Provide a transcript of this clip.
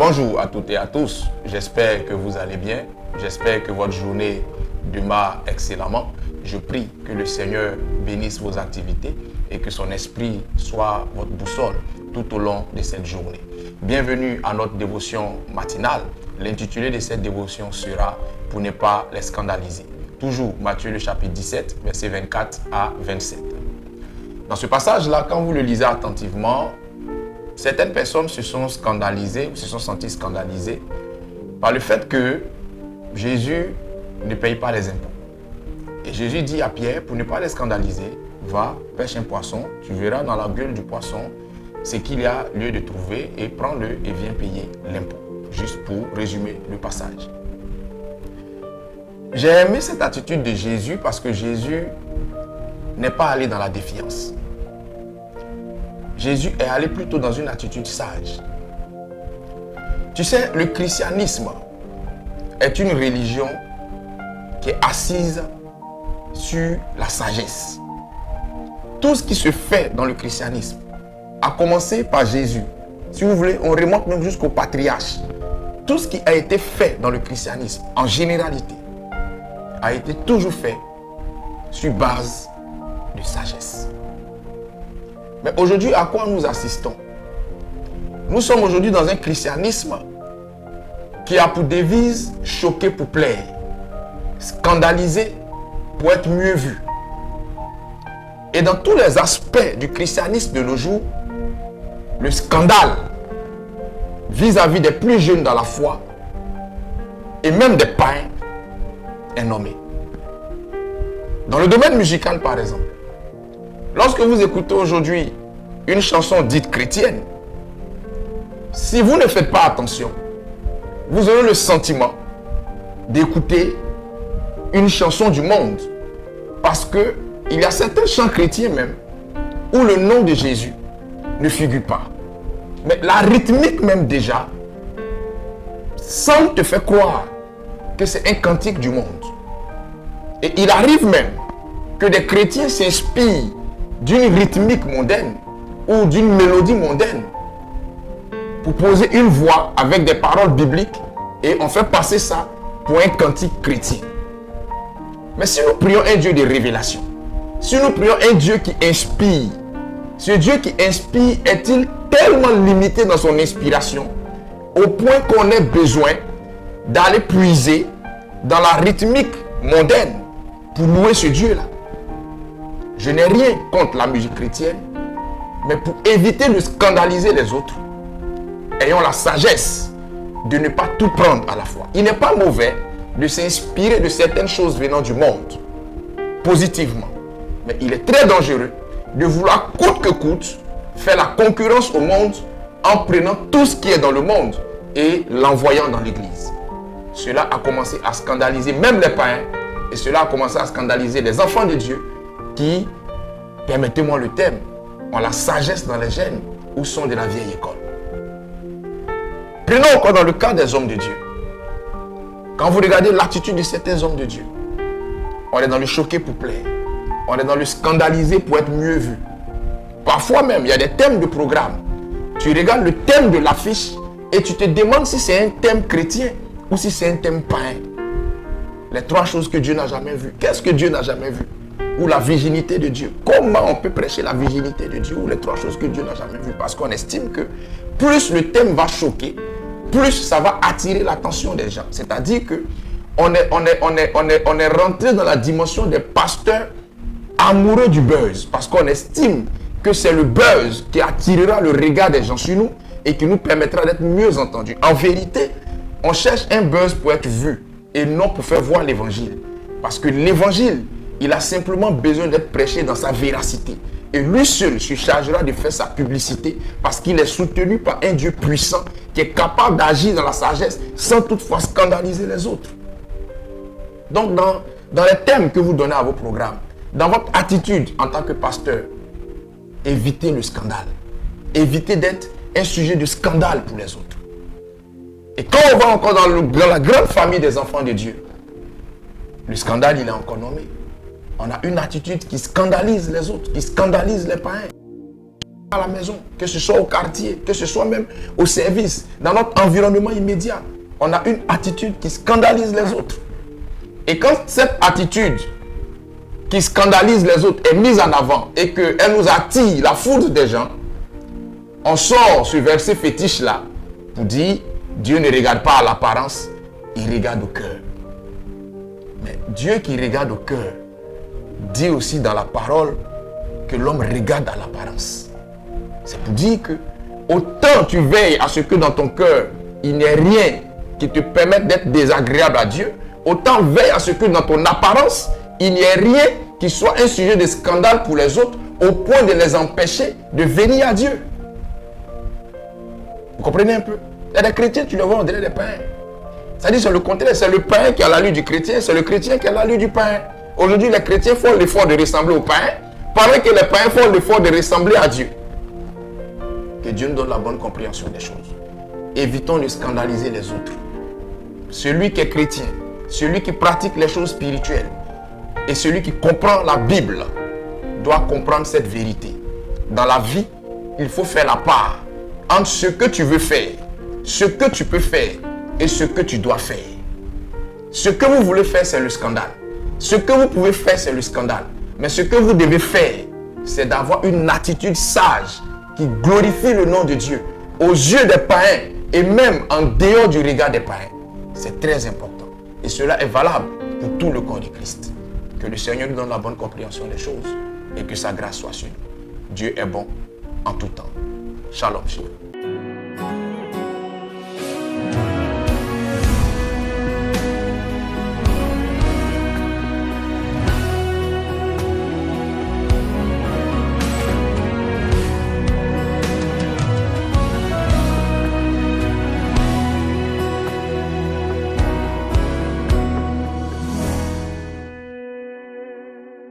Bonjour à toutes et à tous, j'espère que vous allez bien, j'espère que votre journée démarre excellemment. Je prie que le Seigneur bénisse vos activités et que son esprit soit votre boussole tout au long de cette journée. Bienvenue à notre dévotion matinale. L'intitulé de cette dévotion sera « Pour ne pas les scandaliser ». Toujours Matthieu le chapitre 17, versets 24 à 27. Dans ce passage-là, quand vous le lisez attentivement, certaines personnes se sont scandalisées ou se sont senties scandalisées par le fait que Jésus ne paye pas les impôts. Et Jésus dit à Pierre, pour ne pas les scandaliser, va, pêche un poisson, tu verras dans la gueule du poisson ce qu'il y a lieu de trouver et prends-le et viens payer l'impôt. Juste pour résumer le passage. J'ai aimé cette attitude de Jésus parce que Jésus n'est pas allé dans la défiance. Jésus est allé plutôt dans une attitude sage. Tu sais, le christianisme est une religion qui est assise sur la sagesse. Tout ce qui se fait dans le christianisme, a commencé par Jésus. Si vous voulez, on remonte même jusqu'au patriarche. Tout ce qui a été fait dans le christianisme, en généralité, a été toujours fait sur base de sagesse. Mais aujourd'hui, à quoi nous assistons? Nous sommes aujourd'hui dans un christianisme qui a pour devise choquer pour plaire, scandaliser pour être mieux vu. Et dans tous les aspects du christianisme de nos jours, le scandale vis-à-vis des plus jeunes dans la foi et même des païens est nommé. Dans le domaine musical, par exemple, lorsque vous écoutez aujourd'hui une chanson dite chrétienne, si vous ne faites pas attention, vous aurez le sentiment d'écouter une chanson du monde. Parce que il y a certains chants chrétiens même où le nom de Jésus ne figure pas. Mais la rythmique même déjà semble te faire croire que c'est un cantique du monde. Et il arrive même que des chrétiens s'inspirent d'une rythmique mondaine ou d'une mélodie mondaine pour poser une voix avec des paroles bibliques et on fait passer ça pour un cantique chrétien. Mais si nous prions un Dieu de révélation, si nous prions un Dieu qui inspire, ce Dieu qui inspire est-il tellement limité dans son inspiration au point qu'on ait besoin d'aller puiser dans la rythmique mondaine pour louer ce Dieu-là? Je n'ai rien contre la musique chrétienne, mais pour éviter de scandaliser les autres, ayons la sagesse de ne pas tout prendre à la fois. Il n'est pas mauvais de s'inspirer de certaines choses venant du monde, positivement. Mais il est très dangereux de vouloir coûte que coûte faire la concurrence au monde en prenant tout ce qui est dans le monde et l'envoyant dans l'église. Cela a commencé à scandaliser même les païens et cela a commencé à scandaliser les enfants de Dieu qui, permettez-moi le terme, ont la sagesse dans les gènes ou sont de la vieille école. Prenons encore dans le cas des hommes de Dieu. Quand vous regardez l'attitude de certains hommes de Dieu, on est dans le choquer pour plaire. On est dans le scandaliser pour être mieux vu. Parfois même, il y a des thèmes de programme. Tu regardes le thème de l'affiche et tu te demandes si c'est un thème chrétien ou si c'est un thème païen. Les trois choses que Dieu n'a jamais vues. Qu'est-ce que Dieu n'a jamais vu? Ou la virginité de Dieu. Comment on peut prêcher la virginité de Dieu ou les trois choses que Dieu n'a jamais vues? Parce qu'on estime que plus le thème va choquer, plus ça va attirer l'attention des gens. C'est-à-dire que on est rentré dans la dimension des pasteurs amoureux du buzz. Parce qu'on estime que c'est le buzz qui attirera le regard des gens sur nous et qui nous permettra d'être mieux entendus. En vérité, on cherche un buzz pour être vu et non pour faire voir l'évangile. Parce que l'évangile, il a simplement besoin d'être prêché dans sa véracité. Et lui seul se chargera de faire sa publicité parce qu'il est soutenu par un Dieu puissant qui est capable d'agir dans la sagesse sans toutefois scandaliser les autres. Donc dans les thèmes que vous donnez à vos programmes, dans votre attitude en tant que pasteur, évitez le scandale. Évitez d'être un sujet de scandale pour les autres. Et quand on va encore dans la grande famille des enfants de Dieu, le scandale il est encore nommé. On a une attitude qui scandalise les autres, qui scandalise les païens. à la maison, que ce soit au quartier, que ce soit même au service, dans notre environnement immédiat, on a une attitude qui scandalise les autres. Et quand cette attitude qui scandalise les autres est mise en avant et qu'elle nous attire la foudre des gens, on sort ce verset fétiche-là pour dire Dieu ne regarde pas à l'apparence, il regarde au cœur. Mais Dieu qui regarde au cœur dit aussi dans la parole que l'homme regarde à l'apparence. C'est pour dire que autant tu veilles à ce que dans ton cœur, il n'y ait rien qui te permette d'être désagréable à Dieu, autant veille à ce que dans ton apparence, il n'y ait rien qui soit un sujet de scandale pour les autres, au point de les empêcher de venir à Dieu. Vous comprenez un peu? Il y a des chrétiens, tu les vois, on dirait des païens. C'est-à-dire, c'est le contraire, c'est le païen qui a l'allure du chrétien, c'est le chrétien qui a l'allure du païen. Aujourd'hui, les chrétiens font l'effort de ressembler aux païens, pendant que les païens font l'effort de ressembler à Dieu. Que Dieu nous donne la bonne compréhension des choses. Évitons de scandaliser les autres. Celui qui est chrétien, celui qui pratique les choses spirituelles et celui qui comprend la Bible doit comprendre cette vérité. Dans la vie, il faut faire la part entre ce que tu veux faire, ce que tu peux faire et ce que tu dois faire. Ce que vous voulez faire, c'est le scandale. Ce que vous pouvez faire, c'est le scandale. Mais ce que vous devez faire, c'est d'avoir une attitude sage qui glorifie le nom de Dieu aux yeux des païens et même en dehors du regard des païens. C'est très important. Et cela est valable pour tout le corps de Christ. Que le Seigneur nous donne la bonne compréhension des choses et que sa grâce soit sur nous. Dieu est bon en tout temps. Shalom, shalom.